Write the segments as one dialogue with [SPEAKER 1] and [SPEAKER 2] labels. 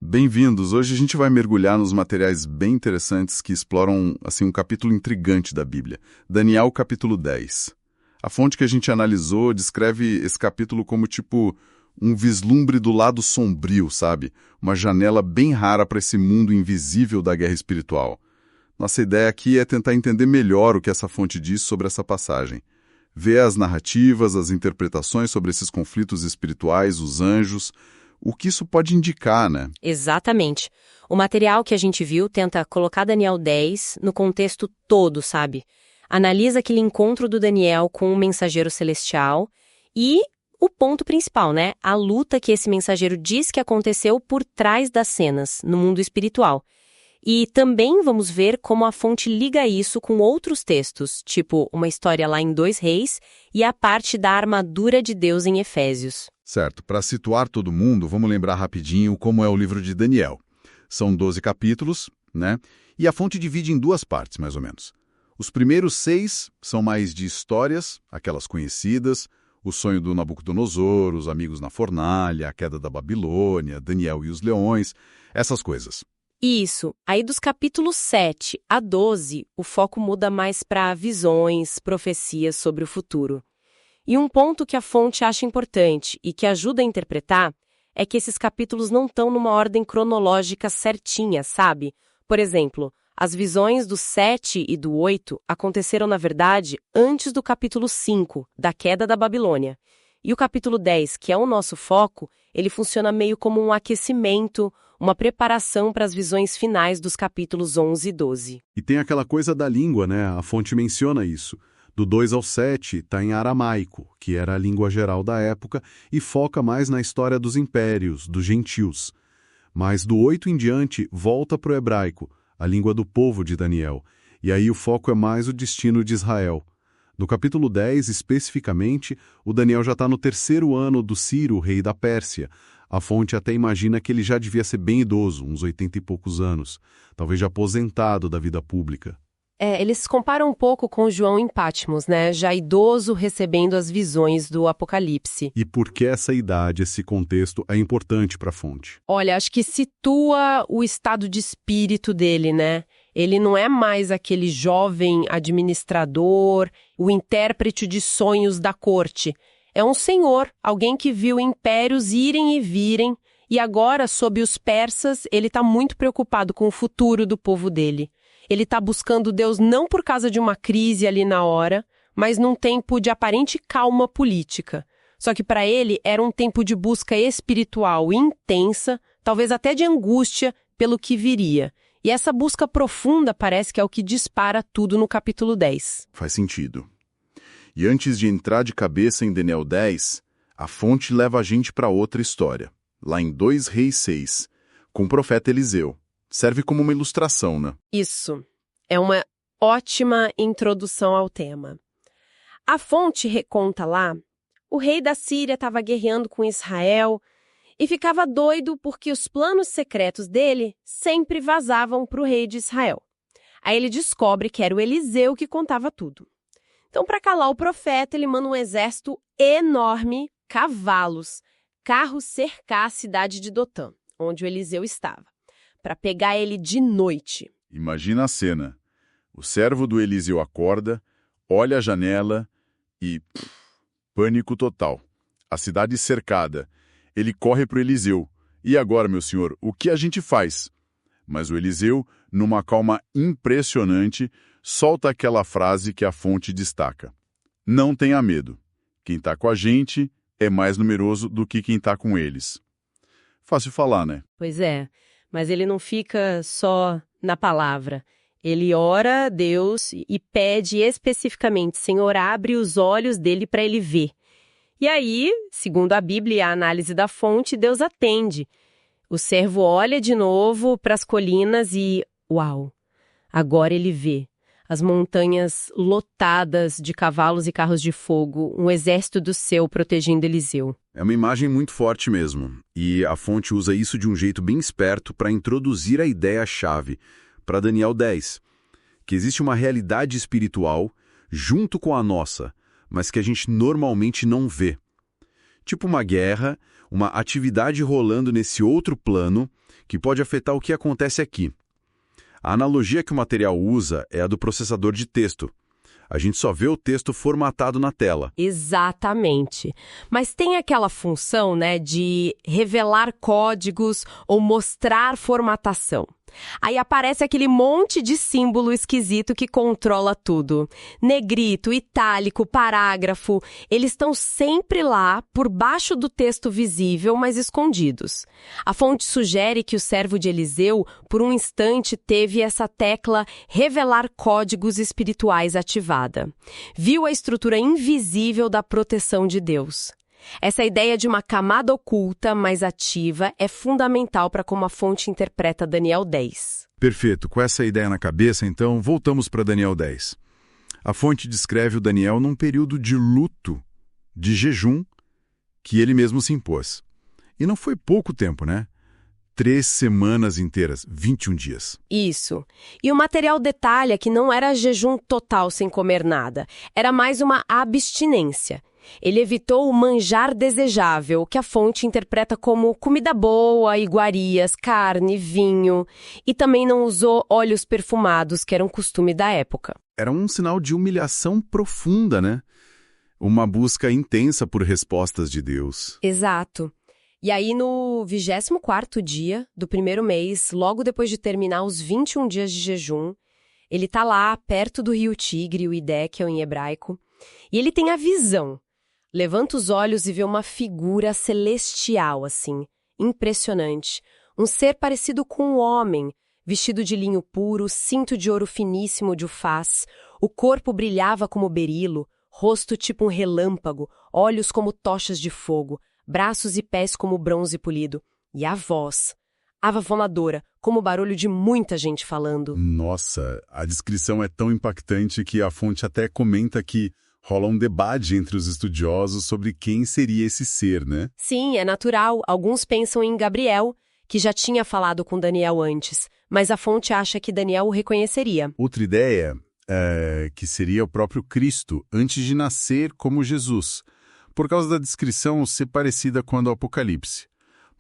[SPEAKER 1] Bem-vindos! Hoje a gente vai mergulhar nos materiais bem interessantes que exploram um capítulo intrigante da Bíblia, Daniel capítulo 10. A fonte que a gente analisou descreve esse capítulo como um vislumbre do lado sombrio, sabe? Uma janela bem rara para esse mundo invisível da guerra espiritual. Nossa ideia aqui é tentar entender melhor o que essa fonte diz sobre essa passagem. Ver as narrativas, as interpretações sobre esses conflitos espirituais, os anjos, o que isso pode indicar, né?
[SPEAKER 2] Exatamente. O material que a gente viu tenta colocar Daniel 10 no contexto todo, sabe? Analisa aquele encontro do Daniel com um mensageiro celestial e o ponto principal, né? A luta que esse mensageiro diz que aconteceu por trás das cenas, no mundo espiritual. E também vamos ver como a fonte liga isso com outros textos, tipo uma história lá em 2 Reis e a parte da armadura de Deus em Efésios.
[SPEAKER 1] Certo, para situar todo mundo, vamos lembrar rapidinho como é o livro de Daniel. São 12 capítulos, né? E a fonte divide em 2 partes, mais ou menos. Os primeiros 6 são mais de histórias, aquelas conhecidas, o sonho do Nabucodonosor, os amigos na fornalha, a queda da Babilônia, Daniel e os leões, essas coisas.
[SPEAKER 2] Isso. Aí dos capítulos 7 a 12, o foco muda mais para visões, profecias sobre o futuro. E um ponto que a fonte acha importante e que ajuda a interpretar é que esses capítulos não estão numa ordem cronológica certinha, sabe? Por exemplo, as visões do 7 e do 8 aconteceram, na verdade, antes do capítulo 5, da queda da Babilônia. E o capítulo 10, que é o nosso foco, ele funciona meio como um aquecimento, uma preparação para as visões finais dos capítulos 11 e 12.
[SPEAKER 1] E tem aquela coisa da língua, né? A fonte menciona isso. Do 2 ao 7 está em aramaico, que era a língua geral da época, e foca mais na história dos impérios, dos gentios. Mas do 8 em diante volta para o hebraico, a língua do povo de Daniel, e aí o foco é mais o destino de Israel. No capítulo 10, especificamente, o Daniel já está no 3º ano do Ciro, rei da Pérsia. A fonte até imagina que ele já devia ser bem idoso, uns 80 e poucos anos, talvez já aposentado da vida pública.
[SPEAKER 2] Eles comparam um pouco com João em Patmos, né? Já idoso recebendo as visões do Apocalipse.
[SPEAKER 1] E por que essa idade, esse contexto é importante para a fonte?
[SPEAKER 2] Olha, acho que situa o estado de espírito dele, né? Ele não é mais aquele jovem administrador, o intérprete de sonhos da corte. É um senhor, alguém que viu impérios irem e virem, e agora, sob os persas, ele está muito preocupado com o futuro do povo dele. Ele está buscando Deus não por causa de uma crise ali na hora, mas num tempo de aparente calma política. Só que para ele era um tempo de busca espiritual intensa, talvez até de angústia pelo que viria. E essa busca profunda parece que é o que dispara tudo no capítulo 10.
[SPEAKER 1] Faz sentido. E antes de entrar de cabeça em Daniel 10, a fonte leva a gente para outra história, lá em 2 Reis 6, com o profeta Eliseu. Serve como uma ilustração, né?
[SPEAKER 2] Isso. É uma ótima introdução ao tema. A fonte reconta lá, o rei da Síria estava guerreando com Israel e ficava doido porque os planos secretos dele sempre vazavam para o rei de Israel. Aí ele descobre que era o Eliseu que contava tudo. Então, para calar o profeta, ele manda um exército enorme, cavalos, carros cercar a cidade de Dotã, onde o Eliseu estava, para pegar ele de noite.
[SPEAKER 1] Imagina a cena. O servo do Eliseu acorda, olha a janela e... pânico total. A cidade cercada. Ele corre para o Eliseu. E agora, meu senhor, o que a gente faz? Mas o Eliseu, numa calma impressionante, solta aquela frase que a fonte destaca. Não tenha medo. Quem está com a gente é mais numeroso do que quem está com eles. Fácil falar, né?
[SPEAKER 2] Pois é. Mas ele não fica só na palavra. Ele ora a Deus e pede especificamente, Senhor, abre os olhos dele para ele ver. E aí, segundo a Bíblia e a análise da fonte, Deus atende. O servo olha de novo para as colinas e, uau, agora ele vê. As montanhas lotadas de cavalos e carros de fogo, um exército do céu protegendo Eliseu.
[SPEAKER 1] É uma imagem muito forte mesmo, e a fonte usa isso de um jeito bem esperto para introduzir a ideia-chave para Daniel 10, que existe uma realidade espiritual junto com a nossa, mas que a gente normalmente não vê. Tipo uma guerra, uma atividade rolando nesse outro plano
[SPEAKER 3] que pode afetar o que acontece aqui. A analogia que o material usa é a do processador de texto. A gente só vê o texto formatado na tela.
[SPEAKER 2] Exatamente. Mas tem aquela função, né, de revelar códigos ou mostrar formatação. Aí aparece aquele monte de símbolo esquisito que controla tudo. Negrito, itálico, parágrafo, eles estão sempre lá, por baixo do texto visível, mas escondidos. A fonte sugere que o servo de Eliseu, por um instante, teve essa tecla revelar códigos espirituais ativada. Viu a estrutura invisível da proteção de Deus. Essa ideia de uma camada oculta, mas ativa, é fundamental para como a fonte interpreta Daniel 10.
[SPEAKER 3] Perfeito. Com essa ideia na cabeça, então, voltamos para Daniel 10. A fonte descreve o Daniel num período de luto, de jejum, que ele mesmo se impôs. E não foi pouco tempo, né? 3 semanas inteiras, 21 dias.
[SPEAKER 2] Isso. E o material detalha que não era jejum total sem comer nada, era mais uma abstinência. Ele evitou o manjar desejável, que a fonte interpreta como comida boa, iguarias, carne, vinho, e também não usou óleos perfumados, que era um costume da época.
[SPEAKER 3] Era um sinal de humilhação profunda, né? Uma busca intensa por respostas de Deus.
[SPEAKER 2] Exato. E aí, no 24º dia do primeiro mês, logo depois de terminar os 21 dias de jejum, ele está lá, perto do rio Tigre, o Idéquel em hebraico, e ele tem a visão. Levanta os olhos e vê uma figura celestial, assim, impressionante. Um ser parecido com um homem, vestido de linho puro, cinto de ouro finíssimo de ufaz. O corpo brilhava como berilo, rosto tipo um relâmpago, olhos como tochas de fogo, braços e pés como bronze polido. E a voz, avassaladora, como o barulho de muita gente falando.
[SPEAKER 3] Nossa, a descrição é tão impactante que a fonte até comenta que rola um debate entre os estudiosos sobre quem seria esse ser, né?
[SPEAKER 2] Sim, é natural. Alguns pensam em Gabriel, que já tinha falado com Daniel antes, mas a fonte acha que Daniel o reconheceria.
[SPEAKER 3] Outra ideia é que seria o próprio Cristo, antes de nascer como Jesus, por causa da descrição ser parecida com a do Apocalipse.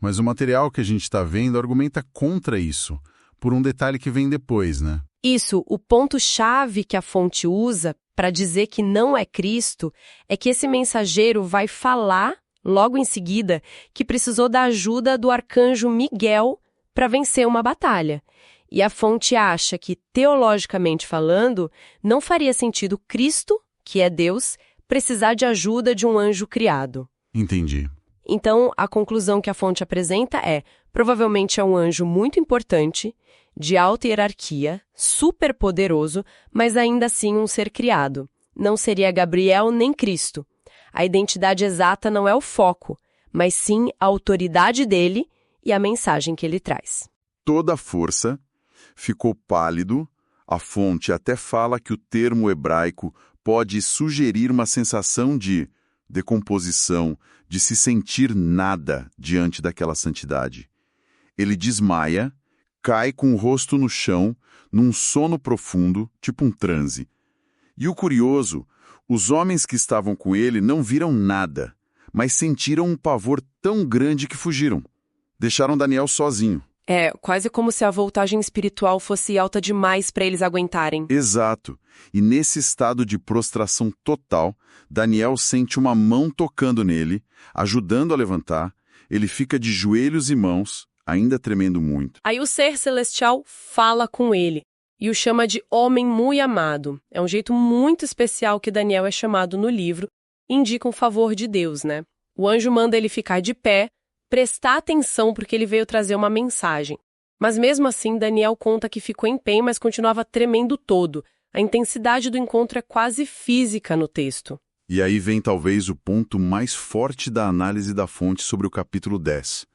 [SPEAKER 3] Mas o material que a gente está vendo argumenta contra isso, por um detalhe que vem depois, né?
[SPEAKER 2] Isso, o ponto-chave que a fonte usa para dizer que não é Cristo é que esse mensageiro vai falar, logo em seguida, que precisou da ajuda do arcanjo Miguel para vencer uma batalha. E a fonte acha que, teologicamente falando, não faria sentido Cristo, que é Deus, precisar de ajuda de um anjo criado.
[SPEAKER 3] Entendi.
[SPEAKER 2] Então, a conclusão que a fonte apresenta é, provavelmente é um anjo muito importante, de alta hierarquia, super poderoso, mas ainda assim um ser criado. Não seria Gabriel nem Cristo. A identidade exata não é o foco, mas sim a autoridade dele e a mensagem que ele traz.
[SPEAKER 3] Toda a força, ficou pálido, a fonte até fala que o termo hebraico pode sugerir uma sensação de decomposição, de se sentir nada diante daquela santidade. Ele desmaia, cai com o rosto no chão, num sono profundo, tipo um transe. E o curioso, os homens que estavam com ele não viram nada, mas sentiram um pavor tão grande que fugiram. Deixaram Daniel sozinho.
[SPEAKER 2] É, quase como se a voltagem espiritual fosse alta demais para eles aguentarem.
[SPEAKER 3] Exato. E nesse estado de prostração total, Daniel sente uma mão tocando nele, ajudando a levantar. Ele fica de joelhos e mãos, ainda tremendo muito.
[SPEAKER 2] Aí o ser celestial fala com ele e o chama de homem muito amado. É um jeito muito especial que Daniel é chamado no livro e indica um favor de Deus, né? O anjo manda ele ficar de pé, prestar atenção porque ele veio trazer uma mensagem. Mas mesmo assim, Daniel conta que ficou em pé, mas continuava tremendo todo. A intensidade do encontro é quase física no texto.
[SPEAKER 3] E aí vem talvez o ponto mais forte da análise da fonte sobre o capítulo 10.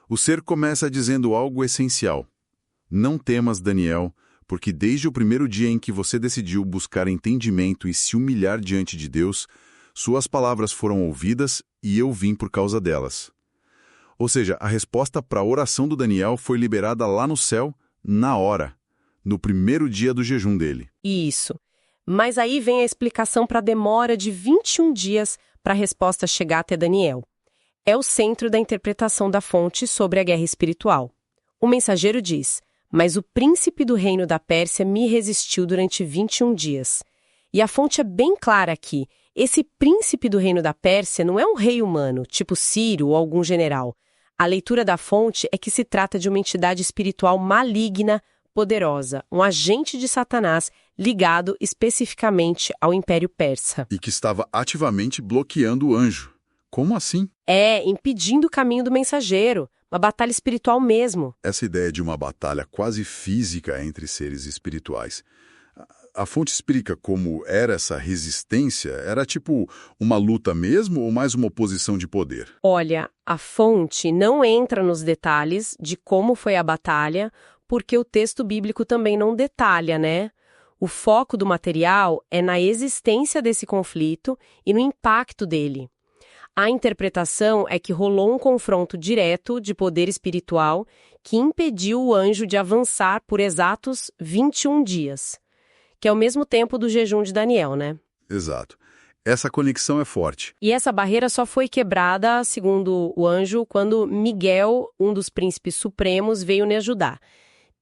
[SPEAKER 3] O ser começa dizendo algo essencial. Não temas, Daniel, porque desde o primeiro dia em que você decidiu buscar entendimento e se humilhar diante de Deus, suas palavras foram ouvidas e eu vim por causa delas. Ou seja, a resposta para a oração do Daniel foi liberada lá no céu, na hora, no primeiro dia do jejum dele.
[SPEAKER 2] Isso. Mas aí vem a explicação para a demora de 21 dias para a resposta chegar até Daniel. É o centro da interpretação da fonte sobre a guerra espiritual. O mensageiro diz: mas o príncipe do reino da Pérsia me resistiu durante 21 dias. E a fonte é bem clara aqui. Esse príncipe do reino da Pérsia não é um rei humano, tipo Ciro ou algum general. A leitura da fonte é que se trata de uma entidade espiritual maligna, poderosa, um agente de Satanás ligado especificamente ao Império Persa.
[SPEAKER 3] E que estava ativamente bloqueando o anjo. Como assim?
[SPEAKER 2] Impedindo o caminho do mensageiro. Uma batalha espiritual mesmo.
[SPEAKER 3] Essa ideia de uma batalha quase física entre seres espirituais. A fonte explica como era essa resistência? Era tipo uma luta mesmo ou mais uma oposição de poder?
[SPEAKER 2] Olha, a fonte não entra nos detalhes de como foi a batalha, porque o texto bíblico também não detalha, né? O foco do material é na existência desse conflito e no impacto dele. A interpretação é que rolou um confronto direto de poder espiritual que impediu o anjo de avançar por exatos 21 dias, que é o mesmo tempo do jejum de Daniel, né?
[SPEAKER 3] Exato. Essa conexão é forte.
[SPEAKER 2] E essa barreira só foi quebrada, segundo o anjo, quando Miguel, um dos príncipes supremos, veio lhe ajudar.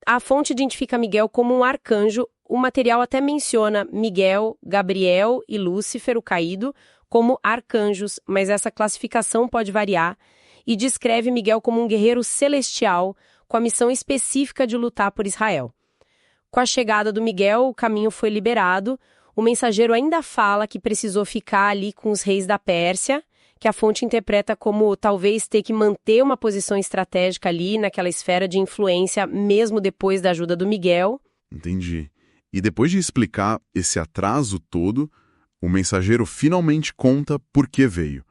[SPEAKER 2] A fonte identifica Miguel como um arcanjo. O material até menciona Miguel, Gabriel e Lúcifer, o caído, como arcanjos, mas essa classificação pode variar e descreve Miguel como um guerreiro celestial com a missão específica de lutar por Israel. Com a chegada do Miguel, o caminho foi liberado. O mensageiro ainda fala que precisou ficar ali com os reis da Pérsia, que a fonte interpreta como talvez ter que manter uma posição estratégica ali naquela esfera de influência, mesmo depois da ajuda do Miguel.
[SPEAKER 3] Entendi. E depois de explicar esse atraso todo, o mensageiro finalmente conta por que veio,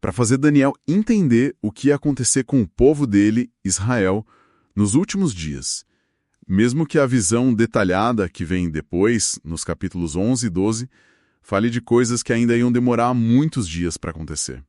[SPEAKER 3] para fazer Daniel entender o que ia acontecer com o povo dele, Israel, nos últimos dias. Mesmo que a visão detalhada que vem depois, nos capítulos 11 e 12, fale de coisas que ainda iam demorar muitos dias para acontecer.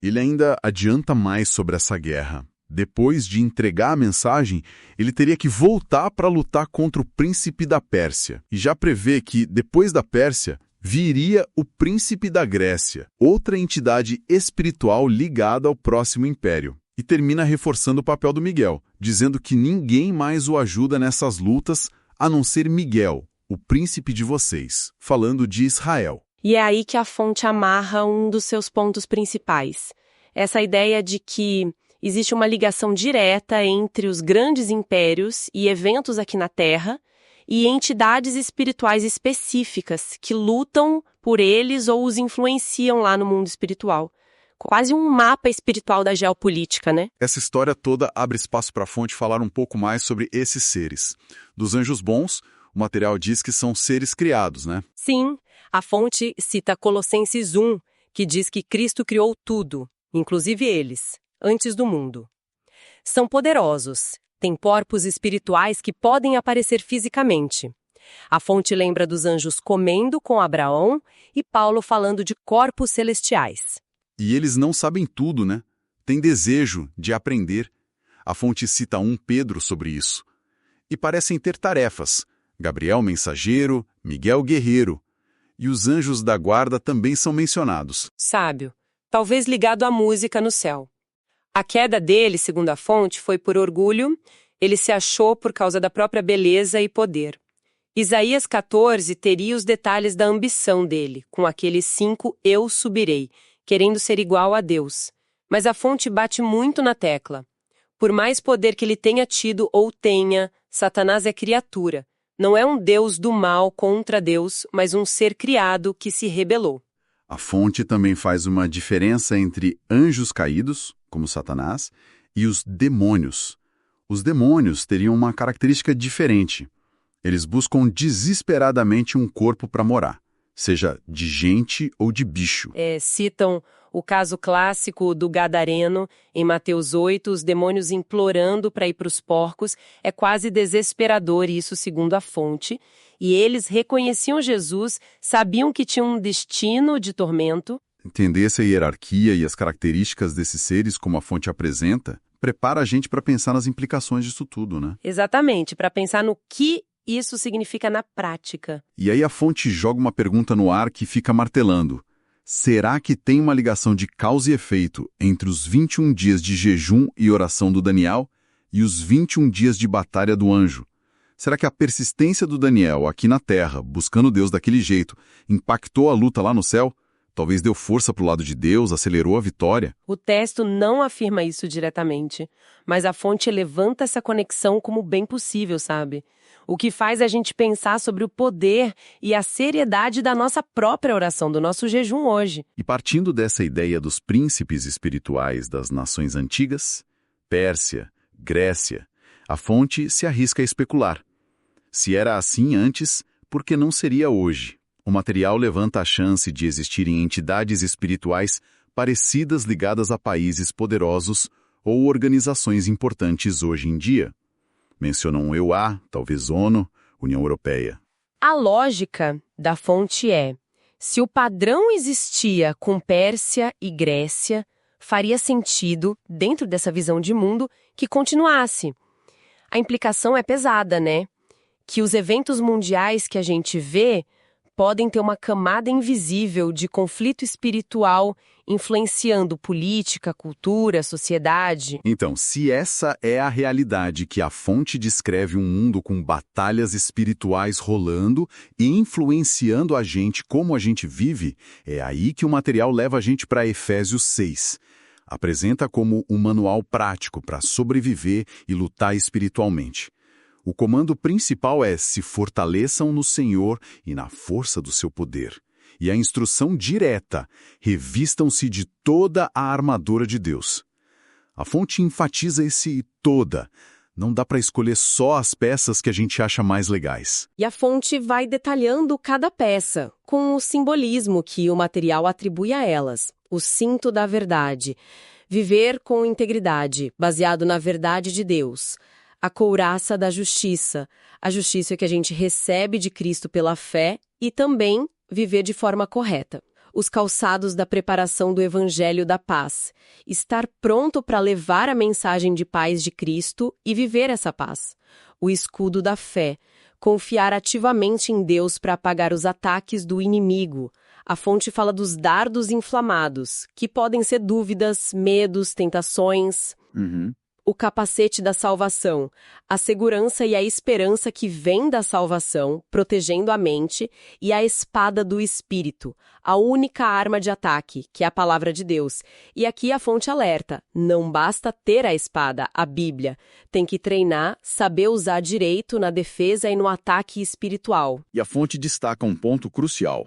[SPEAKER 3] Ele ainda adianta mais sobre essa guerra. Depois de entregar a mensagem, ele teria que voltar para lutar contra o príncipe da Pérsia. E já prevê que, depois da Pérsia, viria o príncipe da Grécia, outra entidade espiritual ligada ao próximo império. E termina reforçando o papel do Miguel, dizendo que ninguém mais o ajuda nessas lutas a não ser Miguel, o príncipe de vocês, falando de Israel.
[SPEAKER 2] E é aí que a fonte amarra um dos seus pontos principais. Essa ideia de que existe uma ligação direta entre os grandes impérios e eventos aqui na Terra e entidades espirituais específicas que lutam por eles ou os influenciam lá no mundo espiritual. Quase um mapa espiritual da geopolítica, né?
[SPEAKER 3] Essa história toda abre espaço para a fonte falar um pouco mais sobre esses seres. Dos anjos bons, o material diz que são seres criados, né?
[SPEAKER 2] Sim, a fonte cita Colossenses 1, que diz que Cristo criou tudo, inclusive eles, antes do mundo. São poderosos, têm corpos espirituais que podem aparecer fisicamente. A fonte lembra dos anjos comendo com Abraão e Paulo falando de corpos celestiais.
[SPEAKER 3] E eles não sabem tudo, né? Têm desejo de aprender. A fonte cita 1 Pedro sobre isso. E parecem ter tarefas. Gabriel, mensageiro, Miguel, guerreiro. E os anjos da guarda também são mencionados.
[SPEAKER 2] Sábio, talvez ligado à música no céu. A queda dele, segundo a fonte, foi por orgulho. Ele se achou por causa da própria beleza e poder. Isaías 14 teria os detalhes da ambição dele, com aqueles 5 eu subirei, querendo ser igual a Deus. Mas a fonte bate muito na tecla. Por mais poder que ele tenha tido ou tenha, Satanás é criatura. Não é um Deus do mal contra Deus, mas um ser criado que se rebelou.
[SPEAKER 3] A fonte também faz uma diferença entre anjos caídos, como Satanás, e os demônios. Os demônios teriam uma característica diferente. Eles buscam desesperadamente um corpo para morar, seja de gente ou de bicho.
[SPEAKER 2] Citam o caso clássico do Gadareno, em Mateus 8, os demônios implorando para ir para os porcos. É quase desesperador isso, segundo a fonte. E eles reconheciam Jesus, sabiam que tinham um destino de tormento.
[SPEAKER 3] Entender essa hierarquia e as características desses seres, como a fonte apresenta, prepara a gente para pensar nas implicações disso tudo, né?
[SPEAKER 2] Exatamente, para pensar no que isso significa na prática.
[SPEAKER 3] E aí a fonte joga uma pergunta no ar que fica martelando. Será que tem uma ligação de causa e efeito entre os 21 dias de jejum e oração do Daniel e os 21 dias de batalha do anjo. Será que a persistência do Daniel aqui na Terra, buscando Deus daquele jeito, impactou a luta lá no céu? Talvez deu força para o lado de Deus, acelerou a vitória?
[SPEAKER 2] O texto não afirma isso diretamente, mas a fonte levanta essa conexão como bem possível, sabe? O que faz a gente pensar sobre o poder e a seriedade da nossa própria oração, do nosso jejum hoje.
[SPEAKER 3] E partindo dessa ideia dos príncipes espirituais das nações antigas, Pérsia, Grécia, a fonte se arrisca a especular. Se era assim antes, por que não seria hoje? O material levanta a chance de existirem entidades espirituais parecidas ligadas a países poderosos ou organizações importantes hoje em dia. Mencionam EUA, talvez ONU, União Europeia.
[SPEAKER 2] A lógica da fonte é: se o padrão existia com Pérsia e Grécia, faria sentido, dentro dessa visão de mundo, que continuasse. A implicação é pesada, né? Que os eventos mundiais que a gente vê podem ter uma camada invisível de conflito espiritual influenciando política, cultura, sociedade.
[SPEAKER 3] Então, se essa é a realidade que a fonte descreve um mundo com batalhas espirituais rolando e influenciando a gente como a gente vive, é aí que o material leva a gente para Efésios 6. Apresenta como um manual prático para sobreviver e lutar espiritualmente. O comando principal é: se fortaleçam no Senhor e na força do seu poder. E a instrução direta: revistam-se de toda a armadura de Deus. A fonte enfatiza esse toda. Não dá para escolher só as peças que a gente acha mais legais.
[SPEAKER 2] E a fonte vai detalhando cada peça, com o simbolismo que o material atribui a elas. O cinto da verdade. Viver com integridade, baseado na verdade de Deus. A couraça da justiça, a justiça que a gente recebe de Cristo pela fé e também viver de forma correta. Os calçados da preparação do Evangelho da Paz, estar pronto para levar a mensagem de paz de Cristo e viver essa paz. O escudo da fé, confiar ativamente em Deus para apagar os ataques do inimigo. A fonte fala dos dardos inflamados, que podem ser dúvidas, medos, tentações. O capacete da salvação, a segurança e a esperança que vem da salvação, protegendo a mente, e a espada do Espírito, a única arma de ataque, que é a palavra de Deus. E aqui a fonte alerta: não basta ter a espada, a Bíblia, tem que treinar, saber usar direito na defesa e no ataque espiritual.
[SPEAKER 3] E a fonte destaca um ponto crucial,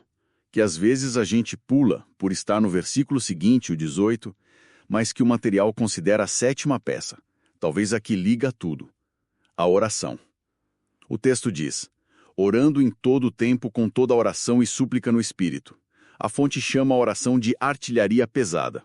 [SPEAKER 3] que às vezes a gente pula por estar no versículo seguinte, o 18, mas que o material considera a sétima peça, talvez a que liga tudo: a oração. O texto diz: orando em todo o tempo com toda oração e súplica no Espírito. A fonte chama a oração de artilharia pesada,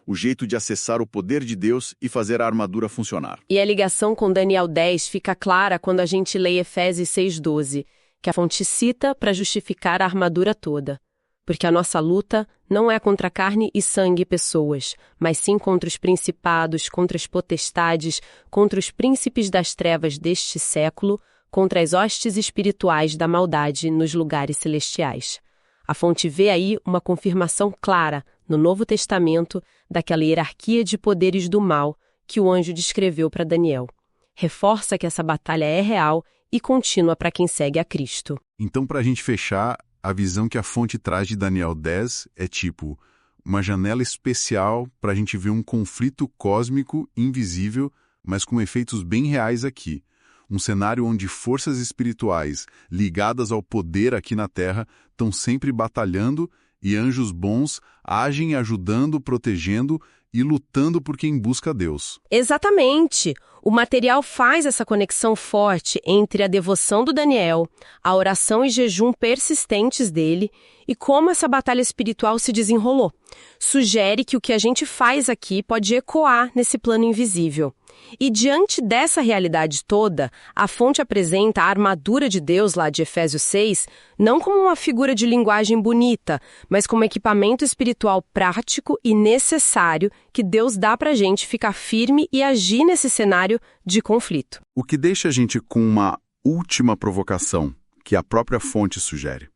[SPEAKER 3] o jeito de acessar o poder de Deus e fazer a armadura funcionar.
[SPEAKER 2] E a ligação com Daniel 10 fica clara quando a gente lê Efésios 6,12, que a fonte cita para justificar a armadura toda. Porque a nossa luta não é contra carne e sangue e pessoas, mas sim contra os principados, contra as potestades, contra os príncipes das trevas deste século, contra as hostes espirituais da maldade nos lugares celestiais. A fonte vê aí uma confirmação clara, no Novo Testamento, daquela hierarquia de poderes do mal que o anjo descreveu para Daniel. Reforça que essa batalha é real e contínua para quem segue a Cristo.
[SPEAKER 1] Então, para a gente fechar, a visão que a fonte traz de Daniel 10 é tipo uma janela especial para a gente ver um conflito cósmico invisível, mas com efeitos bem reais aqui. Um cenário onde forças espirituais ligadas ao poder aqui na Terra estão sempre batalhando e anjos bons agem ajudando, protegendo e lutando por quem busca Deus.
[SPEAKER 2] Exatamente! O material faz essa conexão forte entre a devoção do Daniel, a oração e jejum persistentes dele e como essa batalha espiritual se desenrolou. Sugere que o que a gente faz aqui pode ecoar nesse plano invisível. E diante dessa realidade toda, a fonte apresenta a armadura de Deus lá de Efésios 6, não como uma figura de linguagem bonita, mas como equipamento espiritual prático e necessário que Deus dá pra gente ficar firme e agir nesse cenário de conflito.
[SPEAKER 1] O que deixa a gente com uma última provocação, que a própria fonte sugere.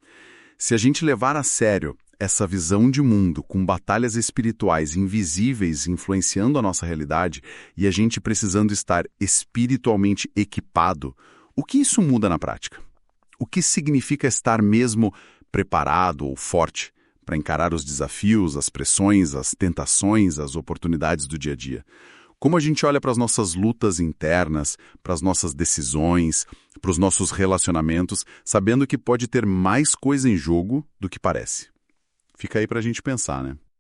[SPEAKER 1] Se a gente levar a sério
[SPEAKER 3] essa visão de mundo com batalhas espirituais invisíveis influenciando a nossa realidade e a gente precisando estar espiritualmente equipado, o que isso muda na prática? O que significa estar mesmo preparado ou forte para encarar os desafios, as pressões, as tentações, as oportunidades do dia a dia? Como a gente olha para as nossas lutas internas, para as nossas decisões, para os nossos relacionamentos, sabendo que pode ter mais coisa em jogo do que parece? Fica aí para a gente pensar, né?